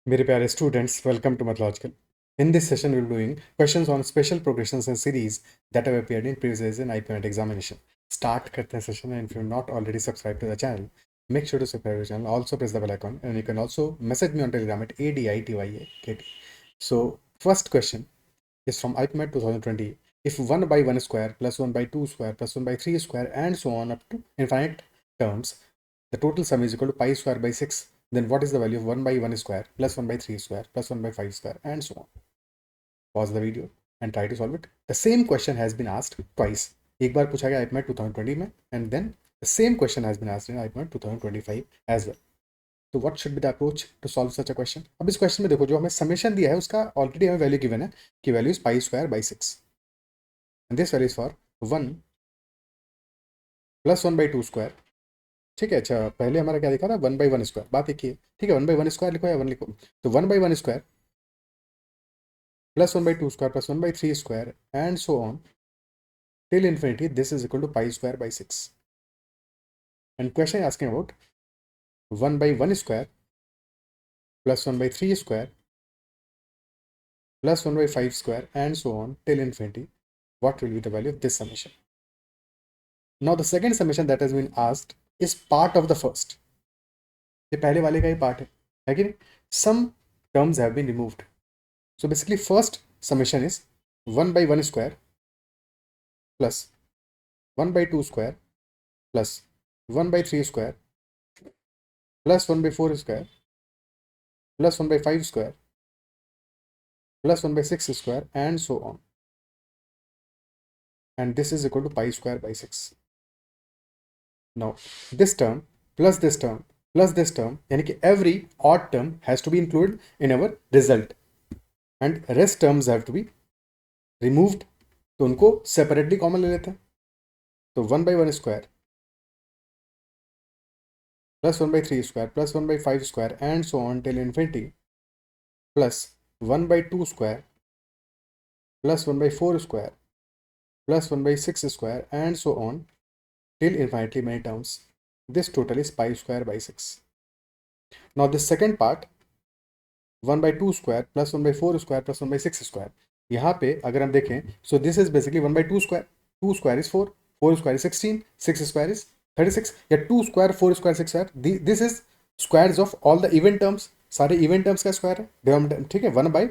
मेरे प्यारे students, welcome to Mathlogical. In this session, we'll be doing questions on special progressions and series that have appeared in previous years in IPNet examination. Start करते हैं session, and if you're not already subscribed to the channel, make sure to subscribe to the channel. Also press the bell icon, and you can also message me on Telegram at ADITYAKT. So first question is from IPMAT 2020. If 1 by 1 square plus 1 by 2 square plus 1 by 3 square and so on up to infinite terms, the total sum is equal to pi square by 6, then what is the value of 1 by 1 square plus 1 by 3 square plus 1 by 5 square and so on. Pause the video and try to solve it. The same question has been asked twice. एक बार पूछा गया IPMAT 2020 में, and then the same question has been asked in IPMAT 2025 as well. तो what should be the approach to solve such a question? अब इस question में देखो, जो हमें समेशन दिया है उसका ऑलरेडी हमें वैल्यू गिवन है कि value is pi square by 6, and this value is for 1 plus 1 by 2 square. ठीक है. अच्छा, पहले हमारा क्या लिखा था? 1 बाई 1 स्क्वायर. बात एक ही है. ठीक है, 1 बाई 1 स्क्वायर लिखो या 1 लिखो. तो 1 by 1 square plus 1 by 2 square plus 1 by 3 square and so on till infinity. This is equal to pi square by 6. And question asking about 1 by 1 square plus 1 by 3 square plus 1 by 5 square and so on till infinity. What will be the value of this summation? Now the second summation that has been asked is part of the first. ये पहले वाले का ही part है कि नहीं? Some terms have been removed. So basically first summation is 1 by 1 square plus 1 by 2 square plus 1 by 3 square plus 1 by 4 square plus 1 by 5 square plus 1 by 6 square and so on. And this is equal to pi square by 6. Now this term plus this term plus this term, यानी कि every odd term has to be included in our result and rest terms have to be removed. तो उनको separately common ले लेते हैं. तो 1 by 1 square plus 1 by 3 square plus 1 by 5 square and so on till infinity plus 1 by 2 square plus 1 by 4 square plus 1 by 6 square and so on till infinitely many terms. This total is pi square by 6. Now this second part 1 by 2 square plus 1 by 4 square plus 1 by 6 square. यहाँ पे अगर हम देखें, so this is basically 1 by 2 square. 2 square is 4, 4 square is 16, 6 square is 36. या 2 square, 4 square, 6 square. This is squares of all the even terms. सारे even terms का square है. ठीक है, 1 by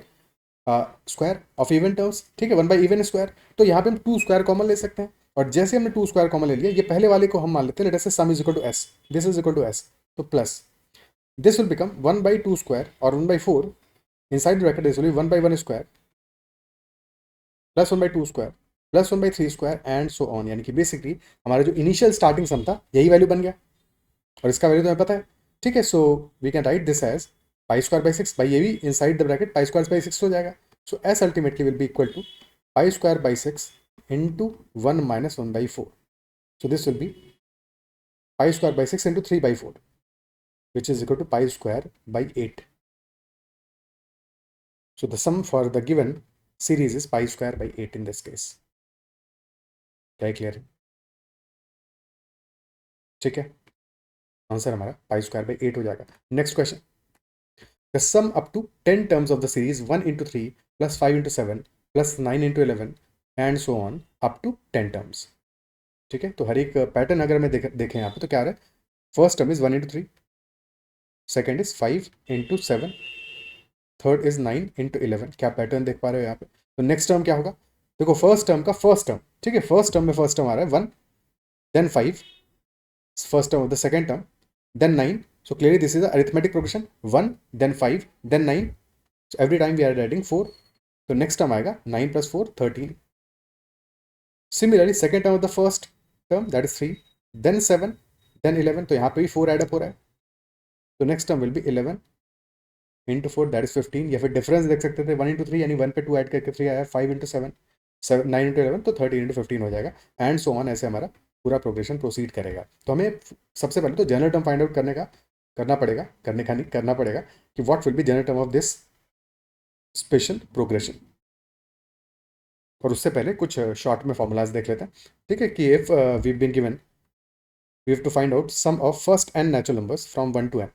square of even terms. ठीक है, 1 by E one square. तो यहाँ पे हम 2 स्क्वायर कॉमन ले सकते हैं, और जैसे हमने 2 स्क्वायर कॉमन ले लिया, ये पहले वाले को हम मान लेते हैं. Let us say sum is equal to S, this is equal to S. तो plus this will become 1 by 2 square और 1 by 4 inside bracket. This will be 1 by 1 square plus 1 by 2 square plus 1 by 3 square and so on. यानी कि basically हमारा जो initial starting सम था यही value बन गया, और इसका वैल्यू तुम्हें पता है. ठीक है, so we can write this as pi square by 6. By ये भी inside the bracket pi square by 6 हो जाएगा. So S ultimately will be equal to pi square by 6 into 1 minus 1 by 4. So this will be pi square by 6 into 3 by 4, which is equal to pi square by 8. So the sum for the given series is pi square by 8 in this case. क्या clear है? ठीक है, answer हमारा pi square by 8 हो जाएगा. Next question, the sum up to 10 terms of the series 1 into 3 plus 5 into 7 plus 9 into 11 and so on up to 10 terms. ठीक है, तो हर एक पैटर्न अगर हमें देखें यहाँ पे, तो क्या आ रहा है? First term is 1 into 3, second is 5 into 7, third is 9 into 11. क्या पैटर्न देख पा रहे हो यहाँ पे? तो नेक्स्ट टर्म क्या होगा? देखो, फर्स्ट टर्म का फर्स्ट टर्म. ठीक है, फर्स्ट टर्म में फर्स्ट टर्म आ रहा है 1, then 5, first term of the second term, then 9. So clearly this is a arithmetic progression. 1, then 5, then 9. So every time we are adding 4. So next term आएगा 9 plus 4, 13. Similarly, second term of the first term, that is 3, then 7, then 11. तो यहाँ पे भी 4 add up हो रहा है. So next term will be 11 into 4, that is 15. या फिर डिफरेंस देख सकते थे, 1 into 3 यानी 1 पे 2 ऐड करके 3 आया, 5 into 7, 9 into 11, तो 13 into 15 हो जाएगा. एंड सो ऑन, ऐसे हमारा पूरा प्रोग्रेशन प्रोसीड करेगा. तो हमें सबसे पहले तो जनरल टर्म फाइंड आउट करना पड़ेगा कि what will be general term of this special progression. और उससे पहले कुछ शॉर्ट में फॉर्मूलाज देख लेते हैं. ठीक है, कि if we been given we have to find out sum of first N natural numbers from 1 to n.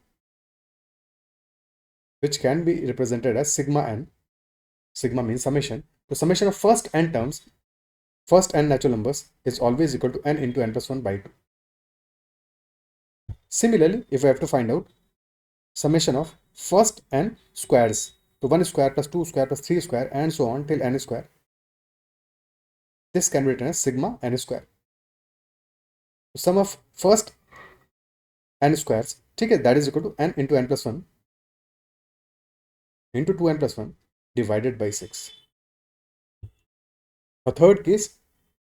which can be represented as sigma n. Sigma means summation. So summation of first n terms, first n natural numbers, is always equal to n into n plus 1 by 2. Similarly, if we have to find out summation of first n squares, so 1 square plus 2 square plus 3 square and so on till n square, this can be written as sigma n square. Sum of first n squares, ठीक है, that is equal to n into n plus 1 into 2n plus 1 divided by 6. A third case,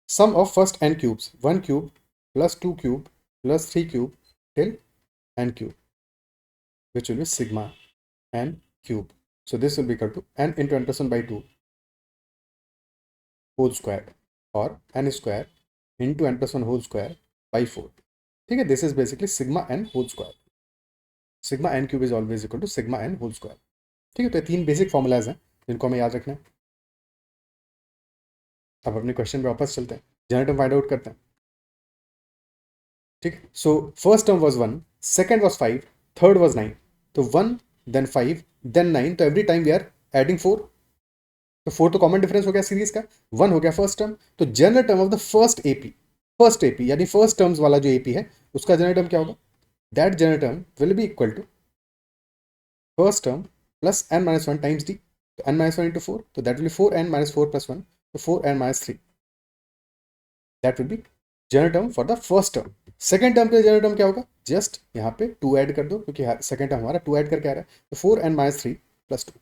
sum of first n cubes, 1 cube plus 2 cube plus 3 cube till n cube, which will be sigma n cube. So this will be equal to n into n plus 1 by 2 whole square or n square into n plus 1 whole square by 4. ठीक है, this is basically sigma n whole square. Sigma n cube is always equal to sigma n whole square. ठीक है, तो ये तीन basic formulas हैं जिनको हमें याद रखना है. अब अपने क्वेश्चन पे वापस चलते हैं, जनरल टर्म फाइंड आउट करते हैं. ठीक, so first term was 1, second was 5, third was 9. तो 1 देन 5 देन 9, तो every time we are adding 4. तो 4 तो कॉमन डिफरेंस हो गया सीरीज का. 1 हो गया फर्स्ट टर्म. तो general term of the first AP यानी फर्स्ट टर्म्स वाला जो एपी है उसका जनरल टर्म क्या होगा? That general term will be equal to first term plus n minus 1 times d. So n minus 1 into 4. So that will be 4n minus 4 plus 1. So 4n minus 3. That will be general term for the first term. Second term के general term क्या होगा? Just यहाँ पे 2 add कर दो क्योंकि second term हमारा 2 add करके आ रहा है. तो 4n minus 3 plus 2.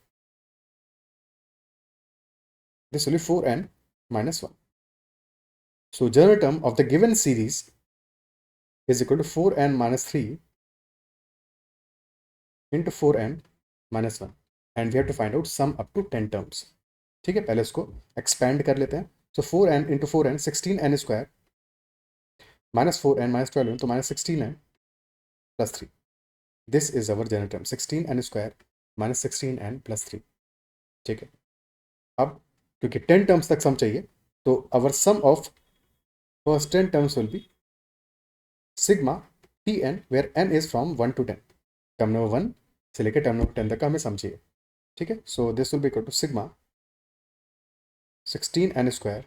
This will be 4n minus 1. So general term of the given series is equal to 4n minus 3 into 4n minus 1 and we have to find out sum up to 10 terms. ठीक है, पहले इसको expand कर लेते हैं. सो 4n into 4n 16n square minus 4n minus 12n, तो minus 16n plus 3. This is our general term, 16n square minus 16n plus 3. ठीक है, अब क्योंकि 10 टर्म्स तक सम चाहिए तो our sum of first 10 terms will be sigma tn where n is from 1 to 10. Term number 1 से लेकर टर्म नंबर 10 तक का हमें सम चाहिए. ठीक है, so this will be equal to sigma 16n square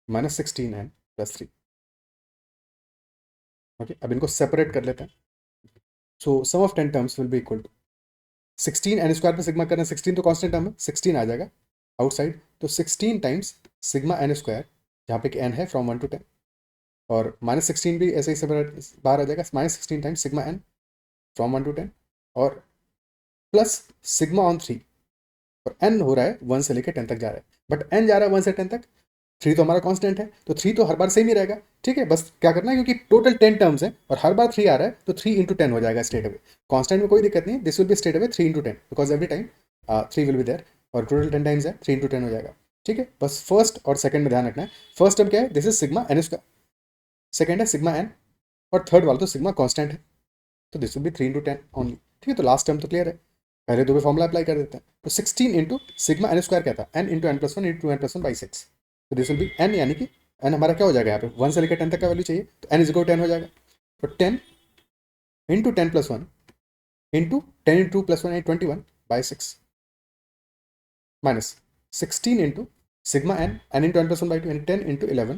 minus 16n plus 3. Okay, अब इनको सेपरेट कर लेते हैं. So sum of 10 terms will be equal to 16n square पे सिग्मा करना, 16 तो कांस्टेंट टर्म है, 16 आ जाएगा आउटसाइड. तो 16 टाइम्स सिग्मा n स्क्वायर जहाँ पे कि n है फ्रॉम 1 to 10 और माइनस 16 भी ऐसे ही सेपरेट बाहर आ जाएगा. Minus 16 times sigma n from 1 to 10 और प्लस सिग्मा ऑन 3 और n हो रहा है 1 से लेकर 10 तक जा रहा है बट n जा रहा है 1 से 10 तक. 3 तो हमारा कांस्टेंट है तो 3 तो हर बार सेम ही रहेगा. ठीक है, बस क्या करना है क्योंकि टोटल 10 टर्म्स हैं और हर बार 3 आ रहा है तो 3 into 10 हो जाएगा स्ट्रेट अवे. कांस्टेंट में कोई दिक्कत नहीं है, this will be straight away 3 into 10 because every time 3 will be there और टोटल 10 टाइम्स है 3 into 10 हो जाएगा. ठीक है, बस फर्स्ट और सेकंड में ध्यान रखना है. फर्स्ट टर्म क्या है? This is sigma n square, second है सिग्मा n और थर्ड वाला तो सिग्मा कांस्टेंट है तो this will B 3 into 10 only. ठीक है, तो लास्ट टर्म तो क्लियर है. पहले दो भी फॉर्मूला अप्लाई कर देते हैं. तो 16 इंटू सिग्मा n स्क्वायर क्या था? n into n plus 1 into n plus 1 by 6. तो दिस विल बी n यानी कि n हमारा क्या हो जाएगा यहाँ पे 1 से लेकर 10 तक का वैल्यू चाहिए तो n इज इक्वल 10 हो जाएगा. तो 10 into 10 plus 1 into 10 into plus 1 21 by 6 minus 16 into sigma n into n plus 1 by 2 10 into 11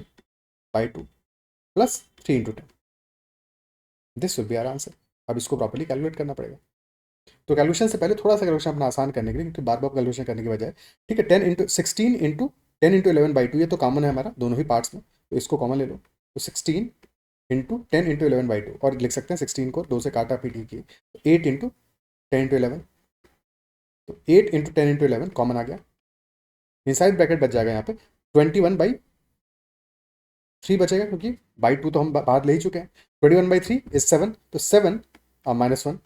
by 2 plus 3 into 10. This will be our answer. अब इसको प्रॉपर्ली कैलकुलेट करना पड़ेगा. तो कैलकुलेशन से पहले थोड़ा सा कैलकुलेशन अपना आसान करने के लिए क्योंकि बार बार कैलकुलेशन करने की बजाय. ठीक है, 10 इंटू 16 इंटू 10 इंटू 11 बाई 2 ये तो कॉमन है हमारा दोनों ही पार्ट्स में तो इसको कॉमन ले लो. तो 16 इंटू 10 इंटू 11 बाई 2 और लिख सकते हैं 16 को 2 से काटा पीटी की 8 इंटू 10 इंटू 11. तो 8 इंटू 10 इंटू 11 कॉमन आ गया. इनसाइड ब्रैकेट बच जाएगा यहाँ पे 21 बाई 3 बचेगा क्योंकि बाई 2 तो हम बाद ले ही चुके हैं. 21 बाई 3 इज 7 तो 7 माइनस 1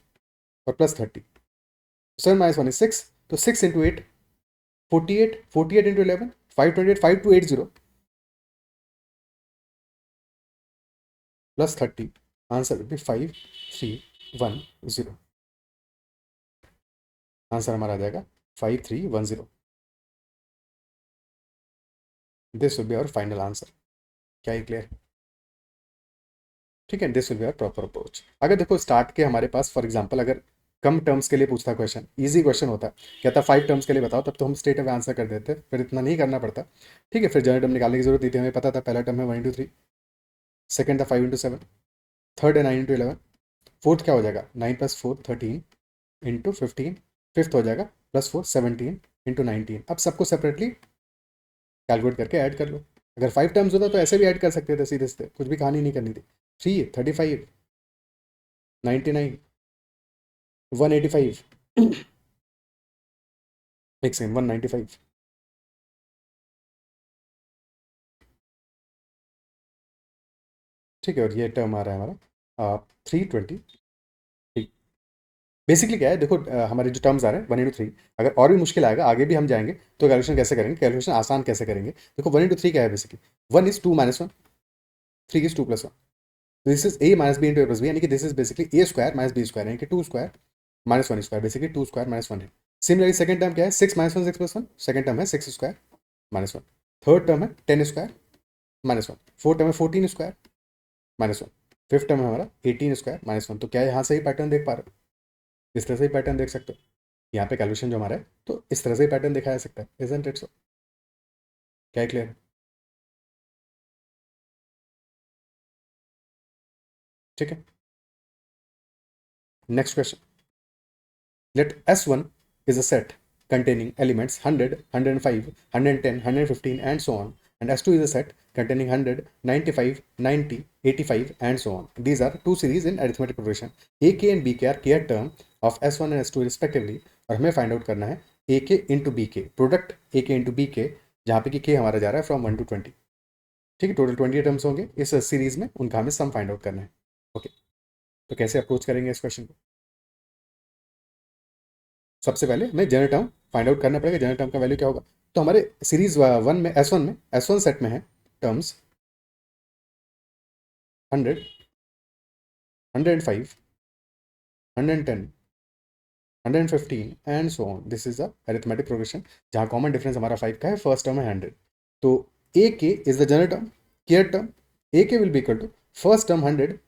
और प्लस 30. 7 minus 1 is 6. तो 6 into 8 48. 48 into 11 528. 5280 plus 30. Answer will be 5310. Answer हमारा आ जाएगा 5310. This will be our final answer. क्या ये क्लियर? ठीक है, this will be our proper approach. अगर देखो स्टार्ट के हमारे पास फॉर एग्जांपल अगर कम टर्म्स के लिए पूछता क्वेश्चन, इजी क्वेश्चन होता, कहता 5 टर्म्स के लिए बताओ, तब तो हम स्ट्रेट अवे आंसर कर देते, फिर इतना नहीं करना पड़ता। ठीक है, फिर जनरल टर्म निकालने की जरूरत नहीं थी, हमें पता था पहला टर्म है 1 into 3, सेकंड था 5 into 7, थर्ड है 9 into 11, फोर्थ क्या हो जाएगा 9 + 4 13 × 15, फिफ्थ हो जाएगा +4 17 × 19। अब सबको सेपरेटली कैलकुलेट करके ऐड कर लो। अगर 5 टर्म्स होता तो ऐसे भी ऐड कर सकते थे सीधे सीधे, कुछ भी कहानी नहीं करनी थी। 3 35 99 185 एक सेकेंड 195, ठीक है, और ये टर्म आ रहा है हमारा 320। बेसिकली क्या है देखो, हमारे जो टर्म्स आ रहे हैं 1 into 3, अगर और भी मुश्किल आएगा आगे भी हम जाएंगे तो कैलकुलेशन कैसे करेंगे, कैलकुलेशन आसान कैसे करेंगे। देखो 1 into 3 क्या है basically, 1 is 2 - 1, 3 is 2 + 1, this is a - b into a + b, यानी कि this is basically a square - b square, यानी कि 2 स्क्वायर - 1 स्क्वायर, बेसिकली 2 स्क्वायर - 1 है। सिमिलरली सेकंड टर्म क्या है, 6 - 1 6 + 1, सेकंड टर्म है 6 स्क्वायर -1, थर्ड टर्म है 10 स्क्वायर -1, फोर्थ टर्म है 14 स्क्वायर -1, फिफ्थ टर्म है हमारा 18 स्क्वायर -1। तो क्या यहाँ से ही पैटर्न देख पा रहे हो, इस तरह से ही पैटर्न देख सकते हो, यहाँ पे कैलकुलेशन जो हमारा है तो इस तरह से ही पैटर्न दिखाया जा सकता है, इजंट इट सो? क्या है क्लियर? ठीक है, next question, let S1 is a set containing elements 100, 105, 110, 115 and so on, and S2 is a set containing 100, 95, 90, 85 and so on. These are two series in arithmetic progression. AK and BK are kth term of S1 and S2 respectively, और हमें find out करना है AK into BK, product AK into BK, जहाँ पे कि K हमारा जा रहा है फ्रॉम 1 to 20। ठीक है, टोटल 20 टर्म्स होंगे इस सीरीज में, उनका हमें सम फाइंड आउट करना है। ओके, तो कैसे अप्रोच करेंगे इस क्वेश्चन को? सबसे पहले हमें जनरल टर्म फाइंड आउट करना पड़ेगा, जनरल टर्म का वैल्यू क्या होगा। तो हमारे सीरीज वन में एस वन सेट में है terms 100, 105, 110, 115 and so on. This is the arithmetic progression, जहाँ कॉमन डिफरेंस हमारा 5 का है, फर्स्ट टर्म है 100। तो a k is the general term, care term, a k will be equal to first term 100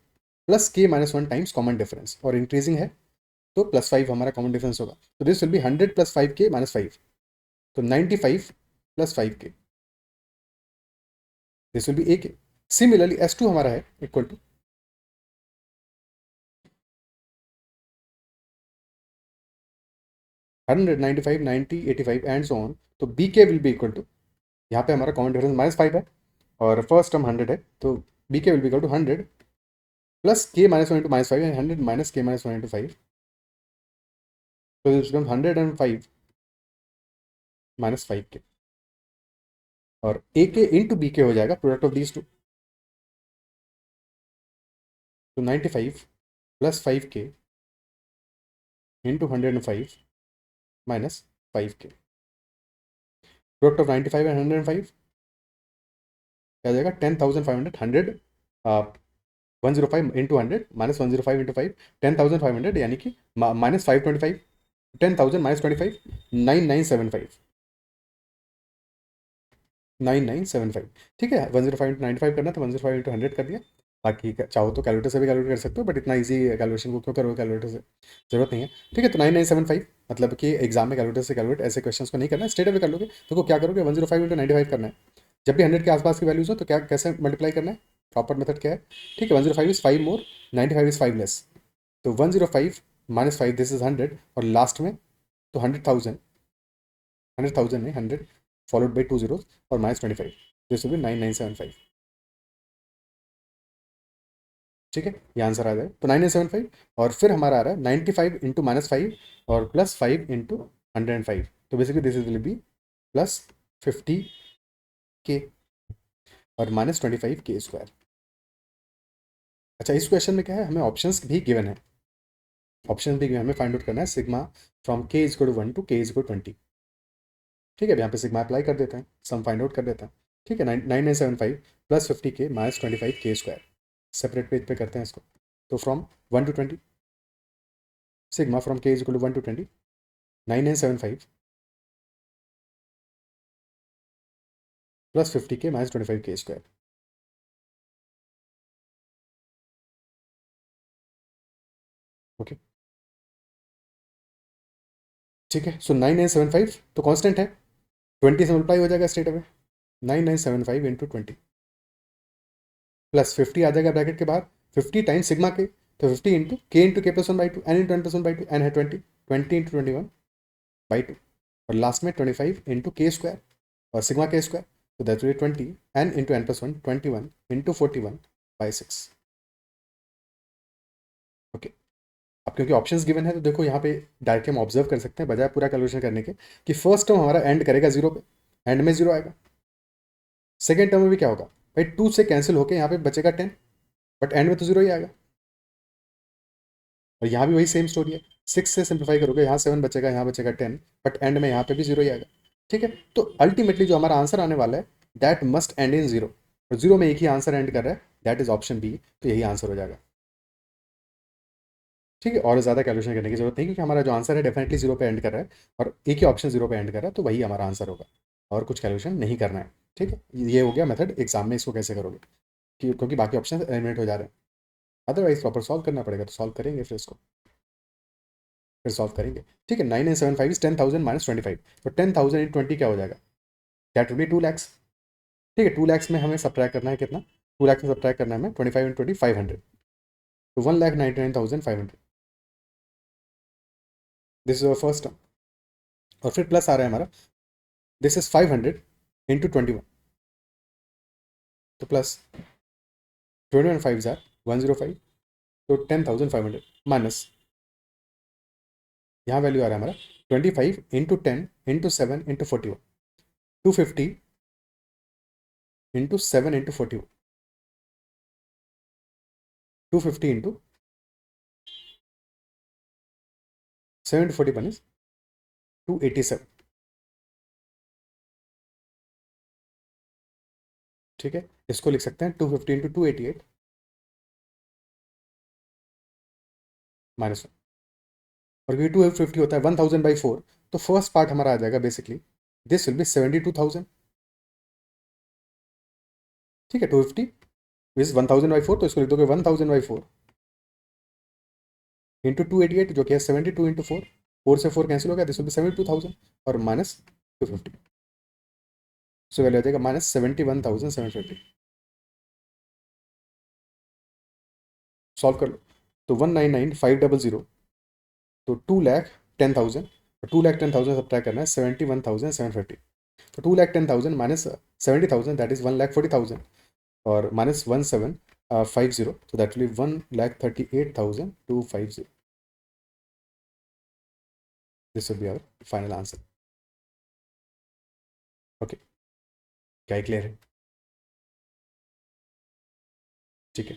plus के -1 times common difference, और increasing है तो +5 हमारा कॉमन डिफरेंस होगा। तो दिस विल बी 100 + 5k - 5, तो 95 + 5k, दिस विल बी ए के। Similarly S2 हमारा है equal to 100, 95, 90, 85 and so on. तो B K will be equal to, यहाँ पे हमारा कॉमन डिफरेंस -5 है और फर्स्ट टर्म 100 है, तो B K will be equal to 100 plus के -1 into -5, and 100 minus k - 1 into 5, so this becomes 105 - 5k, और ए के इंटू बी के हो जाएगा प्रोडक्ट ऑफ दीज टू, तो 95 + 5k into 105 minus 5k, product of 95 and 105 क्या आ जाएगा 10,500, 100 105 इंटू 100 माइनस 105 इंटू 5, 10,500, यानी कि -525, 10,000 - 25, 9975, 9975। ठीक है, 105 × 95 करना, तो 105 × 100 कर दिया। बाकी चाहो तो कैलकुलेटर से भी कैलकुलेट कर सकते हो, बट इतना इजी कैलकुलेशन को क्यों करोगे कैलकुलेटर से, जरूरत नहीं है। ठीक है, तो 9975, मतलब कि एग्जाम में कैलकुलेटर से कैलकुलेट ऐसे क्वेश्चन को नहीं करना है, स्ट्रेट अवे कर लोगे। देखो क्या करोगे, 105 × 95 करना है, जब भी 100 के आसपास की वैल्यूज हो तो क्या कैसे मल्टीप्लाई करना है, प्रॉपर मेथड क्या है। ठीक है, 105 इज 5 मोर, 95 इज 5 लेस, तो 105 - 5 दिस इज 100, और लास्ट में तो 100,000, 100,000 नहीं 100 फॉलोड बाई 2 zeros और -25, दिस विल बी 9975। ठीक है, ये आंसर आ जाए तो 9975, और फिर हमारा आ रहा है 95 इंटू -5 और +5 इंटू 105, तो basically this will B +50k और -25k स्क्वायर। अच्छा, इस क्वेश्चन में क्या है, हमें ऑप्शंस भी गिवन है, ऑप्शन भी गिवन, हमें फाइंड आउट करना है sigma from k = 1 to k = 20। ठीक है, अब यहाँ पे सिग्मा अप्लाई कर देते हैं, सम फाइंड आउट कर देते हैं। ठीक है, 9975 + 50k -25k square, separate page पे करते हैं इसको। तो from 1 to 20, sigma from k = 1 to 20, 9975 + 50k -25k square. Okay, ठीक है, सो 9975 तो कांस्टेंट है, 20 से मल्टीप्लाई हो जाएगा स्ट्रेट अवे, 9975 × 20 प्लस 50 आ जाएगा ब्रैकेट के बाहर, 50 टाइम्स सिग्मा के, तो 50 into K into K plus 1/2, N into N plus 1/2, N है 20, 20 इंटू 21/2, और लास्ट में 25 इंटू के स्क्वायर और सिग्मा के स्क्वायर, तो that will be 20 N into N plus 1, 21 into 41/6। Okay, अब क्योंकि ऑप्शंस गिवन है तो देखो यहाँ पे डायरेक्टली हम ऑब्जर्व कर सकते हैं बजाय पूरा कैलकुलेशन करने के कि फर्स्ट टर्म हमारा एंड करेगा जीरो पे, एंड में जीरो आएगा। सेकेंड टर्म में भी क्या होगा भाई, 2 से कैंसिल होकर यहाँ पे बचेगा 10, बट एंड में तो जीरो ही आएगा। और यहाँ भी वही सेम स्टोरी है, 6 से सिंप्लीफाई करोगे, यहाँ 7 बचेगा, यहाँ बचेगा 10, बट एंड में यहाँ पे भी जीरो ही आएगा। ठीक है, तो अल्टीमेटली जो हमारा आंसर आने वाला है that must and in zero, और जीरो में एक ही आंसर एंड कर रहा है, दैट इज ऑप्शन बी, तो यही आंसर हो जाएगा। ठीक है, और ज़्यादा कैलकुलेशन करने की जरूरत नहीं, क्योंकि हमारा जो आंसर है डेफिनेटली जीरो पे एंड कर रहा है, और एक ही ऑप्शन जीरो पे एंड कर रहा है, तो वही हमारा आंसर होगा, और कुछ कैलकुलेशन नहीं करना है। ठीक है, ये हो गया मेथड, एग्जाम में इसको कैसे करोगे, क्योंकि बाकी ऑप्शन एलिमिनेट हो जा रहे हैं। अदरवाइज प्रॉपर सॉल्व करना पड़ेगा, तो सॉल्व करेंगे फिर इसको, फिर सॉल्व करेंगे। ठीक है, 9975 इज 10,000 माइनस 25, तो 10,000 × 20 क्या हो जाएगा, दैट विल बी 2 lakhs। ठीक है, 2 lakhs में हमें सब्ट्रैक्ट करना है कितना, 2 lakhs में सब्ट्रैक्ट करना है हमें 25 × 20 500, तो 1,99,500, this is our first term. और फिर प्लस आ रहा है हमारा, दिस इज 500 × 21, तो प्लस 21 5 जार 105, तो 10,500 माइनस, यहाँ वैल्यू आ रहा है हमारा 25 × 10 × 7 × 41, 250 × 7 × 41, 250 × 7 × 41 is 287। ठीक है, इसको लिख सकते हैं 250 × 288 -1, और क्योंकि 250 होता है 1000/4, तो फर्स्ट पार्ट हमारा आ जाएगा बेसिकली, दिस विल बी 72,000। ठीक है, 250 इज 1000/4, तो इसको लिख दोगे 1000/4 इंटू 288, जो कि है 72 × 4, 4 से 4 कैंसिल हो गया, दिस विल बी 72,000 और माइनस 250, सो वैल्यू आ जाएगा -71,750। सॉल्व कर लो, तो 199,500, तो 2,10,000, 2,10,000 सब्ट्रैक्ट करना है 71,750, तो 2,10,000 माइनस 70,000, दैट इज 1,40,000, और माइनस 1,750, तो that will be 1,38,250। This will be our final answer. Okay, क्या क्लियर है? ठीक है,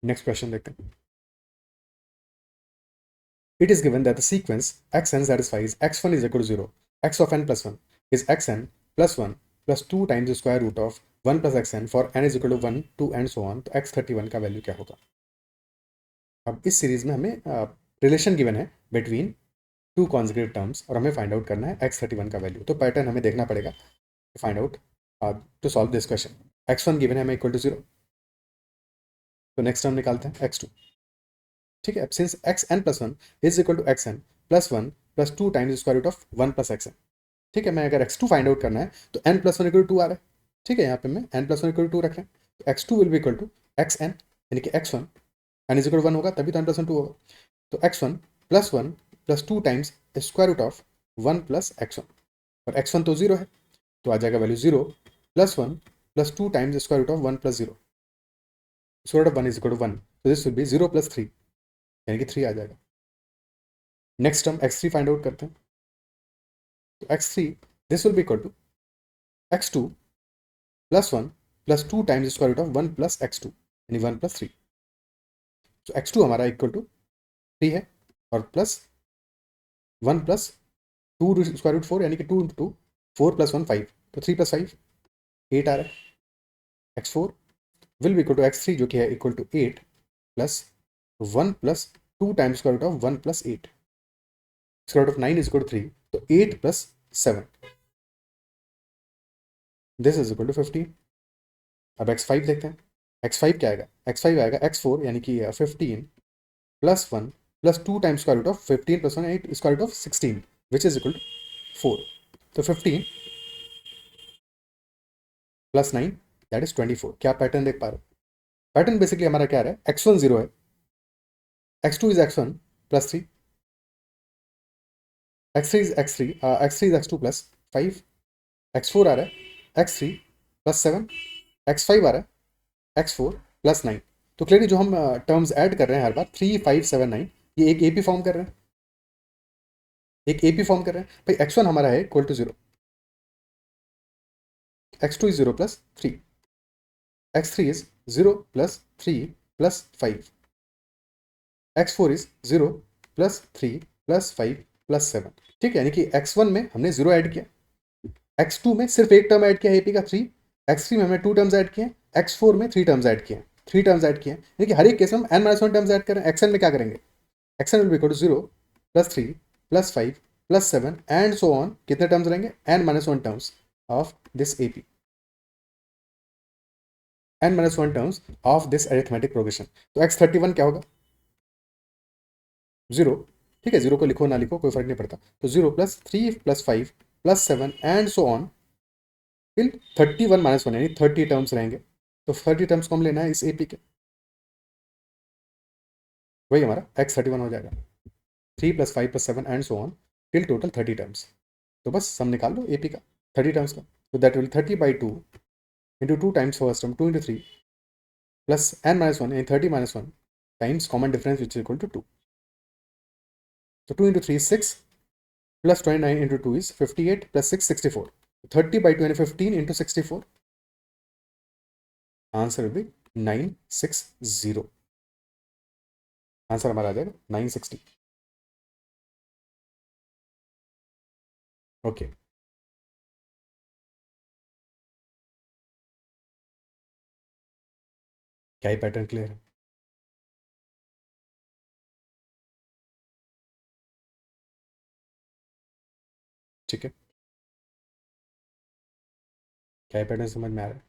नेक्स्ट क्वेश्चन देखते हैं। It is given that the sequence xn satisfies x1 is equal to 0, x of n plus 1 is xn plus 1 plus 2 times the square root of 1 plus xn for n is equal to 1, 2 and so on, तो x31 का value क्या होगा। अब इस series में हमें relation given है between two consecutive terms, और हमें फाइंड आउट करना है x31 का वैल्यू। तो पैटर्न हमें देखना पड़ेगा find out to solve this question. x1 given है हमें इक्वल टू 0, तो नेक्स्ट टर्म निकालते हैं x2। ठीक है, since xn plus 1 is equal to xn plus 1 plus 2 times square root of 1 plus xn। ठीक है, मैं अगर x2 फाइंड आउट करना है तो n plus 1 इक्वल टू 2 आ रहा है। ठीक है, यहाँ पे मैं n plus 1 इक्वल टू 2 रख रहे हैं, तो x2 will be equal to xn, यानी कि x1 n is equal to 1 होगा, तभी तो n plus 1 2 होगा, तो x1 plus 1 plus 2 times square root of 1 plus x1, और x1 तो 0 है, तो आ जाएगा value 0 plus 1 plus 2 times square root of 1 plus 0, square root of 1 is equal to 1, तो दिस विल बी 0 plus 3, यानी कि 3 आ जाएगा। Next term x3 find out करते हैं, तो x3 this will be equal to x2 plus 1 plus 2 times square root of 1 plus x2, यानी 1 plus 3, तो x2 हमारा इक्वल टू 3 है, और प्लस 1 प्लस 2 स्क्वायर रूट 4, यानी कि 2 × 2 4 plus 1 5, तो 3 plus 5 8 आ रहा है। x4 will be equal to x3, जो कि है equal to 8 plus 1 plus 2 times square root of 1 plus 8, square root of 9 is equal to 3, तो 8 plus 7, this is equal to 15। अब x5 देखते हैं, x5 क्या आएगा, x5 आएगा x4, यानी कि 15 plus 1 plus 2 times square root of 15 plus 1 8 square root of 16 which is equal to 4. तो 15 plus 9 that is 24. क्या पैटर्न देख पा रहे हो? पैटर्न बेसिकली हमारा क्या है, x1 0 है, x2 is x1 plus 3, x3 is x3, x3 is x2 plus 5, x4 आ रहा है x3 plus 7, x5 आ रहा है x4 plus 9. तो क्लियरली जो हम टर्म्स ऐड कर रहे हैं हर बार 3 5 7 9 ये एक एपी फॉर्म कर रहे हैं, एक एपी फॉर्म कर रहे हैं भाई. x1 हमारा है equal to 0, x2 is 0 plus 3, x3 is 0 plus 3 plus 5, x4 is 0 plus 3 plus 5 plus 7. ठीक है, यानी कि x1 में हमने 0 ऐड किया, x2 में सिर्फ एक टर्म ऐड किया एपी का 3, x3 में हमने 2 टर्म्स ऐड किए, x4 में 3 टर्म्स ऐड किए, 3 टर्म्स ऐड किए, यानी कि हर एक केस में हम n-1 टर्म्स ऐड करें. xn में क्या करेंगे, xn will be equal to 0 plus 3 plus 5 plus 7 and so on. कितने टर्म्स रहेंगे, n-1 terms of this AP, n-1 terms of this arithmetic progression. तो x31 क्या होगा, 0. ठीक है, 0 को लिखो ना लिखो कोई फर्क नहीं पड़ता. तो 0 plus 3 plus 5 plus 7 and so on till 31 minus 1 यानी 30 टर्म्स रहेंगे. तो 30 टर्म्स को हम लेना है इस एपी के, वही हमारा x31 हो जाएगा. 3 plus 5 plus 7 and so on till total 30 terms. तो बस सम निकाल लो एपी का 30 टर्म्स का. तो that will 30 by 2 into 2 times first term 2 into 3 plus n-1 and 30 minus 1 times common difference which is equal to 2. So 2 into 3 is 6 plus 29 into 2 is 58 plus 6 64. 30 by 2 and 15 into 64. Answer will be 960. Answer हमारा आ जाएगा 960. Okay, क्या ही pattern clear है. ठीक है, क्या ही pattern समझ में आ रहा है.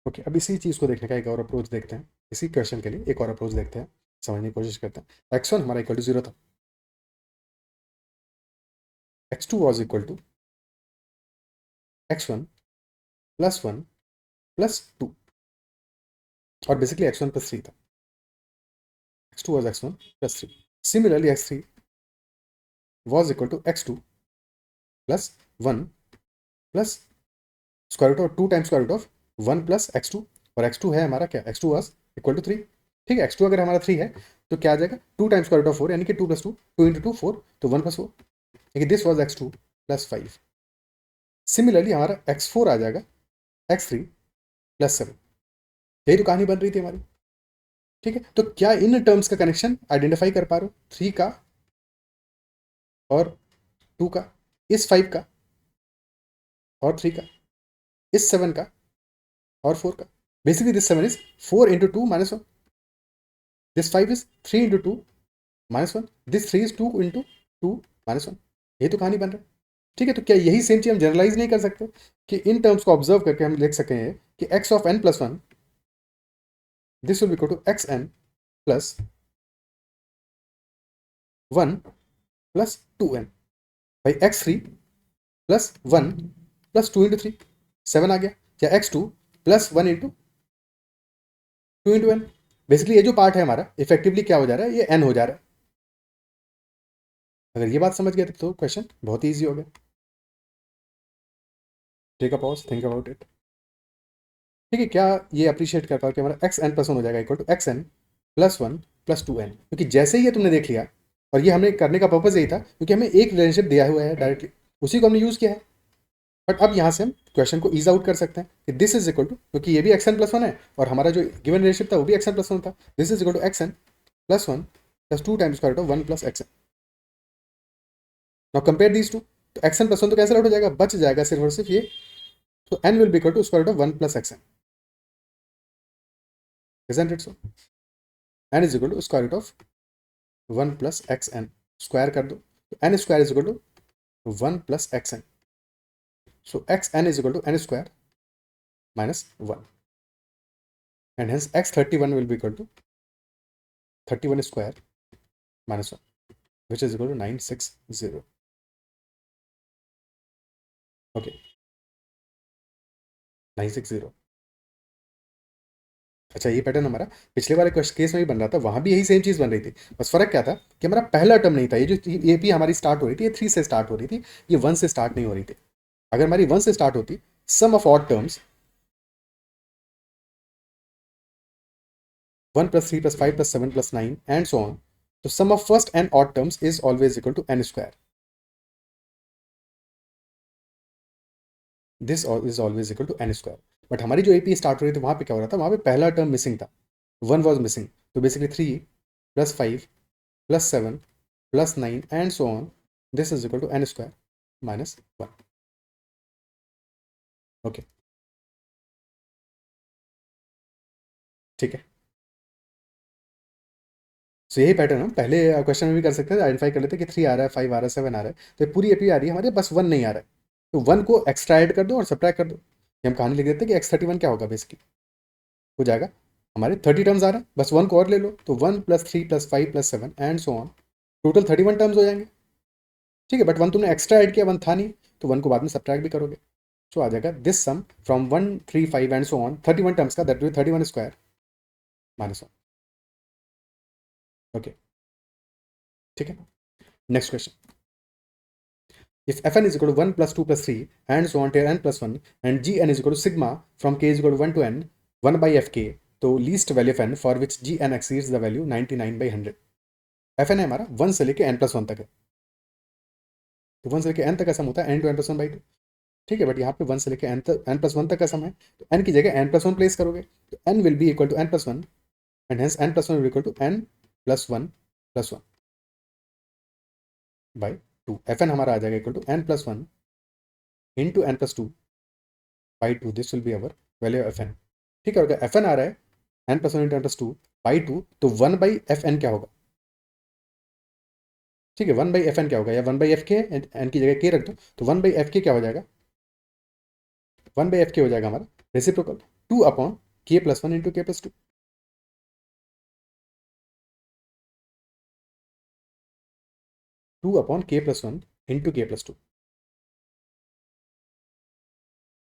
ओके, अब इसी चीज़ को देखने का एक और अप्रोच देखते हैं. इसी क्वेश्चन के लिए एक और अप्रोच देखते हैं, समझने की कोशिश करते हैं. x1 हमारा इक्वल टू 0 था, x2 was equal to x1 plus 1 plus 2 और बेसिकली x1 प्लस 3 था. x2 was x1 plus 3. Similarly, x3 was equal to x2 plus 1 plus square root of 2 times square root of 1 plus x2. और x2 है हमारा क्या, x2 was equal to 3. ठीक है, x2 अगर हमारा 3 है तो क्या आ जाएगा 2 times square root of 4 यानी कि 2 plus 2, 2 into 2 4, तो 1 plus 4, यानी this was x2 plus 5. Similarly हमारा x4 आ जाएगा x3 plus 7. यही तो कहानी बन रही थी हमारी. ठीक है, तो क्या इन टर्म्स का कनेक्शन आइडेंटिफाई कर पा रहे हो, 3 का और 2 का, इस 5 का और 3 का, इस 7 का और 4 का. Basically this 7 is 4 into 2 minus 1. This 5 is 3 into 2 minus 1. This 3 is 2 into 2 minus 1. ये तो कहानी बन रहा है. ठीक है, तो क्या यही सेम चीज हम जनरलाइज नहीं कर सकते कि इन टर्म्स को ऑब्जर्व करके हम लिख सकें कि x of n plus 1 this will be equal to xn plus 1 plus 2n भाई x3 plus 1 plus 2 into 3 7 आ गया, या x2 plus 1 into 2 into n. Basically ये जो पार्ट है हमारा इफेक्टिवली क्या हो जा रहा है, ये n हो जा रहा है. अगर ये बात समझ गए तो क्वेश्चन बहुत ईजी हो गया. Take a pause, think about it. ठीक है, क्या ये अप्रिशिएट कर पाओ कि हमारा एक्स एन प्लस वन हो जाएगा equal to X N plus 1 plus 2n. क्योंकि जैसे ही ये तुमने देख लिया, और ये हमने करने का पर्पज यही था क्योंकि हमें एक रिलेशनशिप दिया हुआ है डायरेक्टली, उसी को हमने यूज किया है. बट अब यहाँ से हम क्वेश्चन को ईज आउट कर सकते हैं कि दिस इज इक्वल टू, क्योंकि ये भी एक्स एन प्लस वन है और हमारा जो गिवन रिलेशनशिप था वो भी एक्स एन प्लस वन था. This is equal to X N plus 1 plus 2 times square root of 1 plus X N. Now compare these two, तो एक्स एन प्लस वन तो कैंसिल आउट हो जाएगा, बच जाएगा सिर्फ और सिर्फ ये. तो N will be equal to square root of 1 plus X N. Isn't it so? n is equal to square root of 1 plus xn. स्क्वायर कर दो तो n स्क्वायर is equal to 1 plus xn. So xn is equal to n square minus 1. and hence x31 will be equal to 31 square minus 1, which is equal to 960. Okay, 960. अच्छा, ये pattern हमारा पिछले वाले केस में भी बन रहा था, वहां भी यही सेम चीज बन रही थी, बस फर्क क्या था कि हमारा पहला टर्म नहीं था। ये जो ये पी हमारी स्टार्ट हो रही थी, ये 3 से स्टार्ट हो रही थी, ये 1 से स्टार्ट नहीं हो रही थी। अगर हमारी 1 से स्टार्ट होती, सम of odd terms 1 plus 3 plus 5 plus 7 plus 9 and so on, so sum of first and odd terms is always equal to n square. This is always equal to n square. But हमारी जो AP start हो रही थी, वहां पे क्या हो रहा था, वहां पे पहला टर्म मिसिंग था, 1 वॉज मिसिंग। तो basically 3 plus 5 plus 7 plus 9 and so on, this is equal to n square minus 1. Okay, ठीक है। सो यही पैटर्न हम पहले क्वेश्चन में भी कर सकते थे, आइडेंटिफाई कर लेते कि 3 आ रहा है, 5 आ रहा है, 7 आ रहा है, तो पूरी एपी आ रही है हमारे, बस 1 नहीं आ रहा है, तो 1 को एक्स्ट्रा ऐड कर दो और सब्ट्रैक्ट कर दो। हम कहानी लिख देते हैं कि x31 क्या होगा, बेसिकली हो जाएगा हमारे 30 टर्म्स आ रहे हैं, बस 1 को और ले लो, तो 1 + 3 + 5 + 7 and so on, total 31 terms हो जाएंगे। ठीक है, बट 1 तुमने एक्स्ट्रा ऐड किया, 1 था नहीं, तो 1 को बाद में सब्ट्रैक्ट भी करोगे, तो आ जाएगा this sum from 1 3 5 and so on 31 terms का, that will 31 square minus 1। Okay, ठीक है। Next question, if fn is equal to 1 + 2 + 3 and so on till n + 1 and gn is equal to sigma from k is equal to 1 to n 1 by fk, तो least value of n for which gn exceeds the value 99/100। fn है हमारा 1 से लेके n + 1 तक है, तो 1 से लेके n तक का सम होता है n to n + 1/2। ठीक है, बट यहाँ पे 1 से लेके n + 1 तक का सम है, तो n की जगह n + 1 प्लेस करोगे, तो n will be equal to n + 1 and hence n + 1 will equal to n + 1 + 1 by 2। fn हमारा आ जाएगा equal to n + 1 into n + 2 by 2। This will be our value of fn। ठीक है, अगर fn आ रहा है n + 1 इंटू n + 2 बाई 2, तो 1/fn क्या होगा। ठीक है, 1/fn क्या होगा, या 1/fk, n की जगह k रख दो, तो 1/fk क्या हो जाएगा, 1/fk हो जाएगा हमारा reciprocal 2/k + 1 into k + 2। 2/k + 1 into k + 2।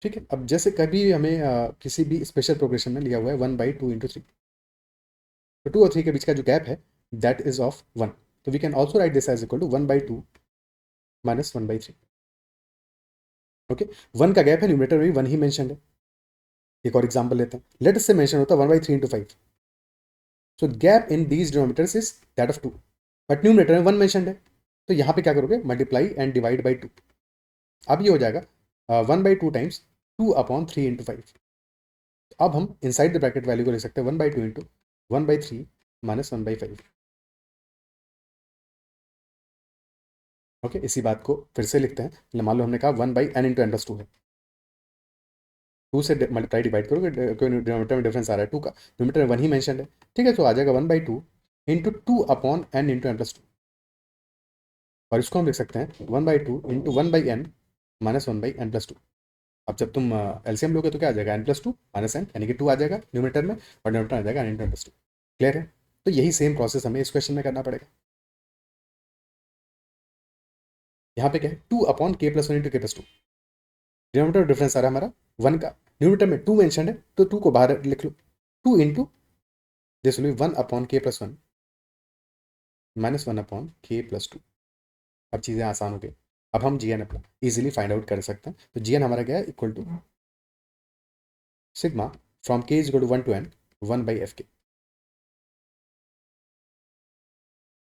ठीक है, अब जैसे कभी हमें किसी भी स्पेशल प्रोग्रेशन में लिया हुआ है 1/2 इंटू 3, तो 2 और 3 के बीच का जो गैप है दैट इज ऑफ 1, तो we can also write this as equal to 1/2 minus 1/3। Okay, 1 का गैप है, न्यूमरेटर में भी 1 ही मेंशन है। एक और एग्जांपल लेते हैं, लेट अस से मेंशन होता है 1/3 into 5, so gap in these denominators is that of 2, but numerator में 1 मेंशन है, तो यहाँ पे क्या करोगे, मल्टीप्लाई एंड डिवाइड बाई 2। अब ये हो जाएगा 1/2 टाइम्स 2/3 इंटू 5। अब हम इनसाइड द ब्रैकेट वैल्यू को लिख सकते हैं 1/2 इंटू 1/3 माइनस 1/5। ओके, इसी बात को फिर से लिखते हैं, मान लो हमने कहा 1/n इंटू n + 2 है, 2 से मल्टीप्लाई डिवाइड करोगे, डिनोमिनेटर में डिफरेंस आ रहा है 2 का, डिनोमिनेटर में 1 ही मेंशन है। ठीक है, तो आ जाएगा 1/2 इंटू 2/n इंटू n + 2, और इसको हम लिख सकते हैं 1/2 इंटू 1/n माइनस 1/n + 2। अब जब तुम एलसीएम लोगे तो क्या आ जाएगा, n + 2 माइनस n, यानी कि 2 आ जाएगा न्यूमरेटर में, और डिनोमिनेटर आ जाएगा n इंटू n + 2। क्लियर है, तो यही सेम प्रोसेस हमें इस क्वेश्चन में करना पड़ेगा। यहाँ पे क्या है, 2/k + 1 into k + 2, denominator difference आ रहा है हमारा 1 का, न्यूमरेटर में 2 मेंशन है, तो 2 को बाहर लिख लो, 2 into this will B 1/k + 1 minus 1/k + 2। अब चीज़ें आसान हो गई, अब हम जीएन अपना इजीली फाइंड आउट कर सकते हैं। तो जीएन हमारा क्या है, equal to sigma from k is equal to 1 to n 1/fk,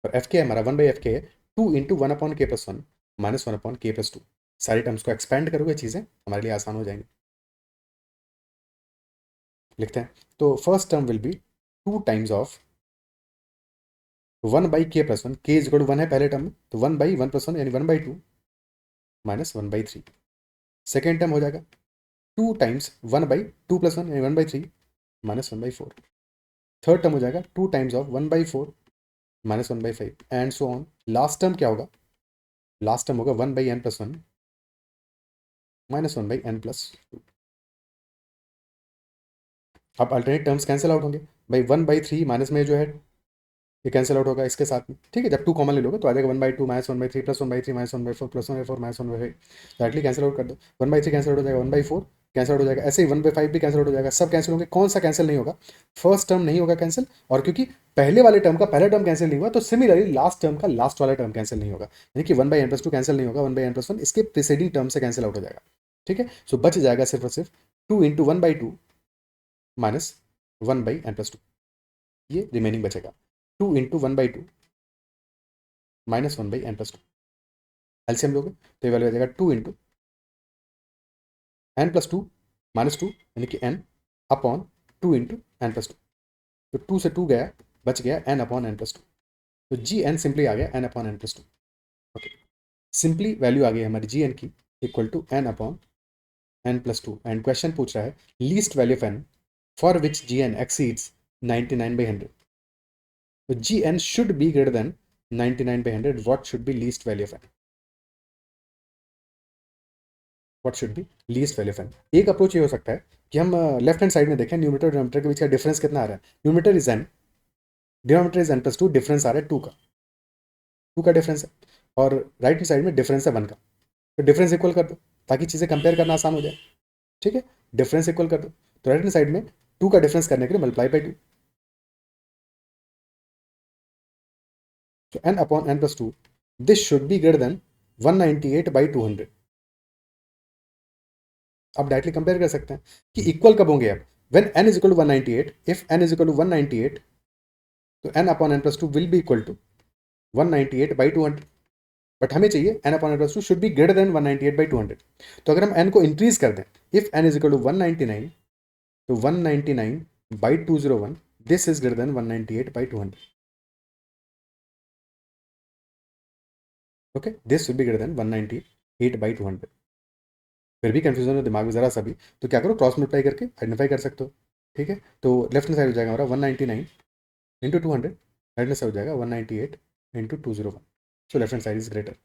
और एफ के हमारा 1/fk है 2 इंटू 1/k + 1 माइनस 1/k + 2। सारी टर्म्स को एक्सपेंड करोगे, चीज़ें हमारे लिए आसान हो जाएंगी। लिखते हैं, तो first term will be 2 times of 1/k + 1, k is equal to 1 है पहले टर्म में, तो 1/1 + 1 यानी 1/2 माइनस 1/3। सेकेंड टर्म हो जाएगा 2 टाइम्स 1/2 + 1 यानी 1/3 माइनस 1/4। थर्ड टर्म हो जाएगा 2 times of 1/4 minus 1/5 and so on. Last term क्या होगा, लास्ट टर्म होगा 1/n + 1 माइनस 1/n + 2। अब अल्टरनेट टर्म्स कैंसिल आउट होंगे भाई, 1/3 माइनस में जो है ये कैंसिल आउट होगा इसके साथ में, ठीक है। जब 2 कॉमन ले लोगे तो आ जाएगा 1/2 minus 1/3 plus 1/3 minus 1/4 plus 1/4 minus 1/5, directly cancel out कर दो। 1/3 कैंसिल आउट हो जाएगा, 1/4 कैंसिल आउट हो जाएगा, ऐसे ही 1/5 भी कैंसिल आउट हो जाएगा, सब कैंसिल होंगे। कौन सा कैंसिल नहीं होगा? फर्स्ट टर्म नहीं होगा कैंसिल, और क्योंकि पहले वाले टर्म का पहला टर्म कैंसिल नहीं हुआ तो सिमिलरली लास्ट टर्म का लास्ट वाला टर्म कैंसिल नहीं होगा, यानी कि 1/n+2 कैंसिल नहीं होगा, 1/n+1 इसके प्रीसीडिंग टर्म से कैंसिल आउट हो जाएगा, ठीक है। सो बच जाएगा सिर्फ और सिर्फ 2 इंटू 1/2 माइनस 1/n+2, ये रिमेनिंग बचेगा। 2 इंटू 1/2 माइनस 1/n+2, एलसीएम लोगे तो ये वैल्यू आ जाएगा 2 इंटू n+2 माइनस 2, यानी कि n अपॉन 2 इंटू n+2, तो 2 से 2 गया, बच गया n अपॉन n+2, तो जी एन सिंपली आ गया n upon n+2। Okay, simply value आ गई हमारी जी एन की equal to n upon n+2, and question पूछ रहा है least value of n for which g n exceeds 99/100, तो g n should be greater than 99/100, what should be least value of n, what should be least value of n। एक approach ये हो सकता है कि हम लेफ्ट हैंड साइड में देखें न्यूमरेटर और डिनोमिनेटर के बीच का डिफरेंस कितना आ रहा है, numerator is n, denominator is n+2, difference आ रहा है 2 का डिफरेंस है, और राइट हैंड साइड में डिफरेंस है 1 का, तो डिफरेंस इक्वल कर दो ताकि चीज़ें कंपेयर करना आसान हो जाए, ठीक है। डिफरेंस इक्वल कर दो, तो राइट हैंड साइड में 2 का डिफरेंस करने के लिए मल्टीप्लाई बाई 2, तो n upon n+2, this should be greater than 198/200। आप डायरेक्टली कंपेयर कर सकते हैं कि इक्वल कब होंगे। अब when n is equal to 198, if n is equal to 198, तो n upon n+2 will be equal to 198/200, but हमें चाहिए n upon n+2 should be greater than 198/200। तो अगर हम n को इंक्रीज कर दें, if n is equal to 199, तो 199/201, this is greater than 198/200, okay, this will be greater than 198/200। फिर भी कंफ्यूजन हो दिमाग में जरा सा भी, तो क्या करो, क्रॉस मल्टीप्लाई करके आइडेंटिफाई कर सकते हो, ठीक है। तो लेफ्ट हैंड साइड हो जाएगा हमारा 199 इंटू 200, राइट हैंड साइड हो जाएगा 198 into 201, so left hand side is greater,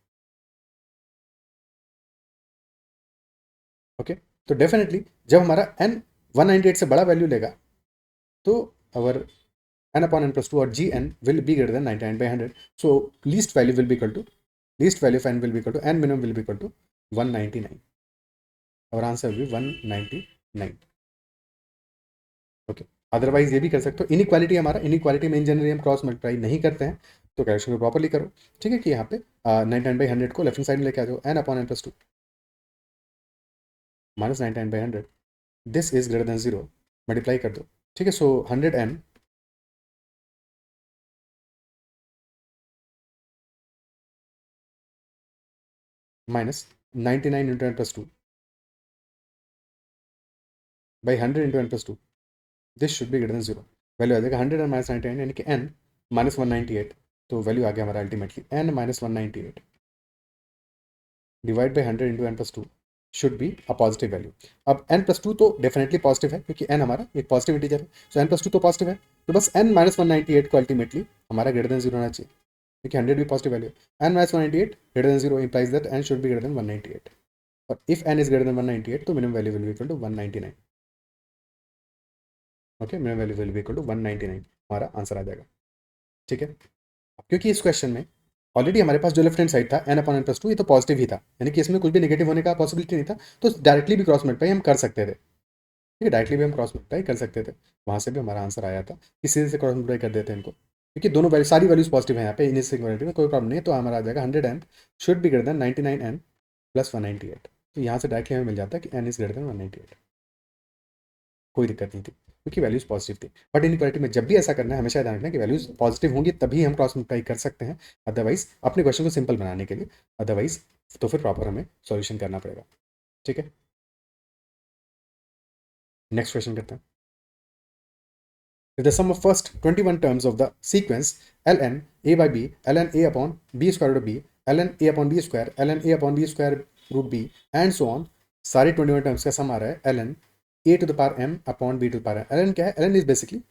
okay. तो डेफिनेटली जब हमारा n 198 से बड़ा वैल्यू लेगा, तो अवर n अपॉन n+2 और g n will be greater than 99/100, so least value will be equal to, least value of n will be equal to n minimum will be equal to 199, और answer will be 199, okay. Otherwise ये भी कर सकते हो, inequality हमारा, inequality में in generally हम cross multiply नहीं करते हैं, तो कैलकुलेशन को प्रॉपरली करो, ठीक है, कि यहाँ पे 99/100 को लेफ्ट हैंड साइड में लेके आ जाओ, n upon n+2 minus 99/100, this is greater than 0, multiply कर दो, ठीक है। So 100n minus 99 into n+2 by 100 into n+2, this should be greater than 0, value आ जाएगा 100 n माइनस 99, यानी कि n माइनस 198, तो वैल्यू आ गया हमारा ultimately n minus 198 divide by 100 into n+2 should be a positive value. अब n+2 तो definitely positive है, क्योंकि n हमारा एक पॉजिटिव इंटीजर है, सो n+2 तो पॉजिटिव है, तो बस n माइनस 198 को अल्टीमेटली हमारा ग्रेटर देन 0 होना चाहिए, क्योंकि 100 भी पॉजिटिव वैल्यू है। n minus 198 greater than 0 implies that n should be greater than 198, और if n is greater than 198, तो minimum value will be equal to 199, okay, minimum value will be equal to 199, हमारा answer आ जाएगा, ठीक है। क्योंकि इस question में already हमारे पास जो लेफ्ट हैंड साइड था n अपॉन n+2, ये तो पॉजिटिव ही था, यानी कि इसमें कुछ भी नेगेटिव होने का पॉसिबिलिटी नहीं था, तो डायरेक्टली भी क्रॉस मल्टीप्लाई हम कर सकते थे, ठीक है, डायरेक्टली भी हम क्रॉस मल्टीप्लाई कर सकते थे, वहाँ से भी हमारा आंसर आया था, किसी से क्रॉस मल्टीप्लाई कर देते हैं इनको, क्योंकि दोनों वैल्यू, सारी वैल्यूज पॉजिटिव है यहाँ पे, इन सिंगुलरिटी में कोई प्रॉब्लम नहीं है, तो हमारा आ जाएगा 100n should be greater then 99n plus 198, तो यहाँ से डायरेक्टली हमें मिल जाता है कि n इज ग्रेटर देन 198, कोई दिक्कत नहीं थी, क्योंकि वैल्यूज पॉजिटिव थी। बट इनइक्वालिटी में जब भी ऐसा करना है, हमेशा ध्यान रखना कि वैल्यूज पॉजिटिव होंगी तभी हम क्रॉस मल्टीप्लाई कर सकते हैं, अदरवाइज अपने क्वेश्चन को सिंपल बनाने के लिए, अदरवाइज तो फिर प्रॉपर हमें सॉल्यूशन करना पड़ेगा, ठीक है। नेक्स्ट क्वेश्चन करते हैं। If the sum of first 21 terms of the sequence ln a by b ln a upon b square root of b ln a upon b square ln a upon b square root b and so on, सारे 21 terms का सम आ रहा है ln a to the power m upon b to the power m। ln क्या है? ln is basically,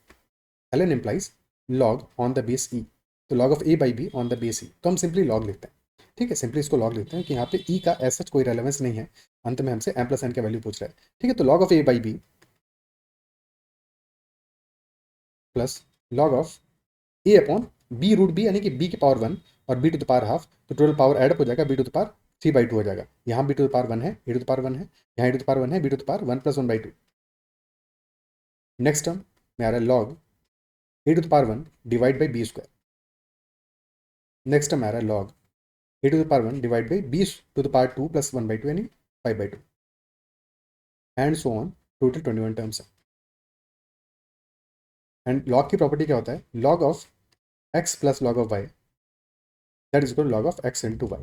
ln implies log on the base e, तो log of a by b on the base e, तो हम simply log लिखते हैं, ठीक है, simply इसको log लिखते हैं कि यहाँ पे e का ऐसा कोई रेलेवेंस नहीं है, अंत में हमसे m प्लस n का वैल्यू पूछ रहा है, ठीक है। तो log of a by b plus log of A upon B root B, यानी कि बी की पावर 1 और B to the power half, तो टोटल पावर एडअप हो जाएगा, बी टू द पावर 3/2 हो जाएगा। यहाँ बी टू द पावर 1 है, ए टू द पावर 1 है, यहाँ ए टू द पावर 1 है, b to the power 1 + 1/2। Next term में आ रहा है log a to the power 1 divide by b square. Next term आ रहा है log a to the power 1 divide by b to the power 2 + 1/2, यानी 5/2, and so on. Total 21 terms है। And log की प्रॉपर्टी क्या होता है, log of x plus log of y, that is equal log of x into y.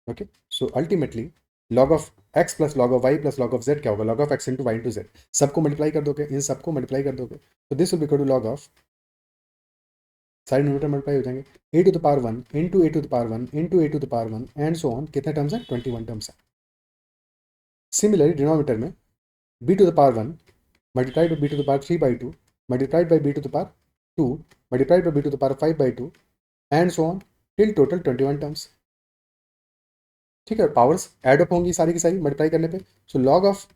Okay, so ultimately log of x plus log of y plus log of z क्या होगा, log of x into y into z. सबको multiply कर दोगे, इन सबको multiply कर दोगे, तो this will equal to log of, सारे न्यूमरेटर मल्टीप्लाई हो जाएंगे, a to the power 1 into a to the power 1 into a to the power 1 and so on. कितने टर्म्स हैं, 21 टर्म्स हैं। सिमिलरली डिनोमिनेटर में b to the power 1 multiplied by b to the power 3/2 multiplied by b to the power 2 multiplied by b to the power 5/2 and so on till total 21 terms. ठीक है, powers add up होंगी सारी की सारी multiply करने पे। So log of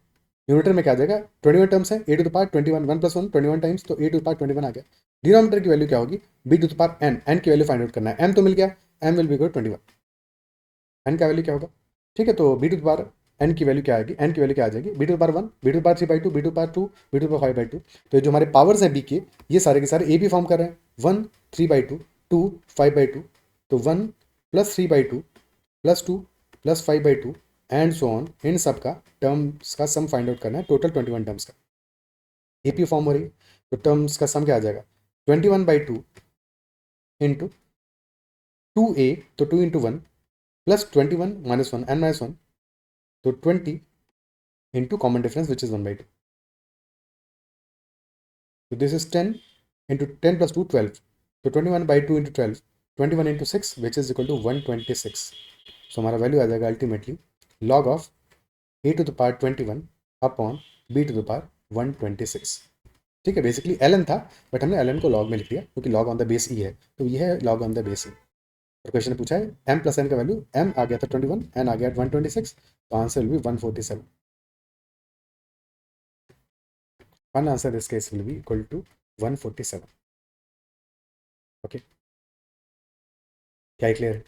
numerator में क्या आ जाएगा, 21 टर्म्स है, a to the power 21, 1 + 1 21 times, तो ए टू द पावर 21 आ गया। डिनोमिनेटर की वैल्यू क्या होगी, b to the power n की वैल्यू फाइंड आउट करना है। एम तो मिल गया, m will be equal 21, n का वैल्यू क्या होगा। ठीक है, तो b to the power n की वैल्यू क्या आएगी, एन की वैल्यू क्या आ जाएगी, B to the power 1 b to the power 3/2 b to the power 2 b to the power 5/2। तो जो हमारे पावर्स हैं बी के, ये सारे के सारे ए बी फॉर्म कर रहे हैं, 1 3/2 2 5/2, तो 1 + 3/2 + 2 + 5/2 एंड सो ऑन। इन सब का टर्म्स का सम फाइंड आउट करना है, टोटल 21 टर्म्स का एपी फॉर्म हो रही है। तो टर्म्स का सम क्या आ जाएगा, 21/2 इंटू 2a, तो 2 इंटू 1 प्लस 21 - 1 n - 1, तो 20 into common difference which is 1/2। तो दिस इज 10 इंटू 10 + 2 12, तो 21/2 into 12 21 into 6 which is equal to 126। So हमारा वैल्यू आ जाएगा ultimately log of a to the power 21 upon b to the power 126। ठीक है, basically ln था, but हमने ln को लॉग में लिख दिया क्योंकि log on the base e है, तो ये है log on the base e. और क्वेश्चन ने पूछा है m + n का वैल्यू, m आ गया था 21, n आ गया 126, तो answer will be 147। One answer this case will be equal to 147। Okay, क्या क्लियर है।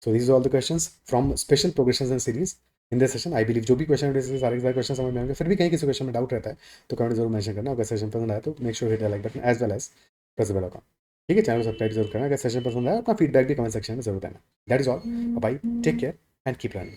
So this all the questions from special progressions and series in this session. I believe जो भी क्वेश्चन सारे क्वेश्चन समझ में आएंगे। फिर भी कहीं किसी क्वेश्चन में डाउट रहता है तो कमेंट जरूर मेंशन करना। अगर सेशन पसंद आया तो make sure hit the like button as well as press the bell icon. ठीक है, चैनल को सब्सक्राइब जरूर करना। अगर सेशन पसंद आया अपना फीडबैक भी कमेंट सेक्शन में जरूर देना। That is all, bye, take care and keep learning.